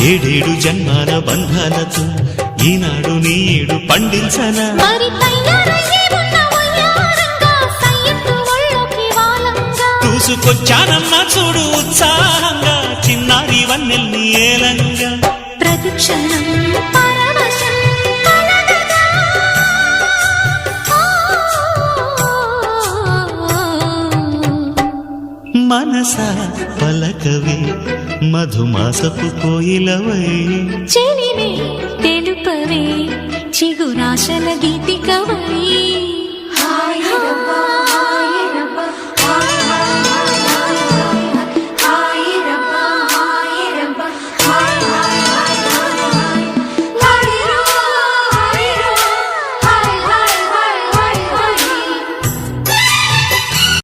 ఏడేడు జన్మాల బంధాలతో ఈనాడు నీడు పండించనా చూసుకొచ్చానమ్మా చూడు ఉత్సాహంగా చిన్నారి వన్నెల్ని ఏలంగా ప్రతిక్షణం మనసా పలకవే మధుమాసపు కోయిలవై చెలిమే తెలుపవే చిగురాశల గీతికవై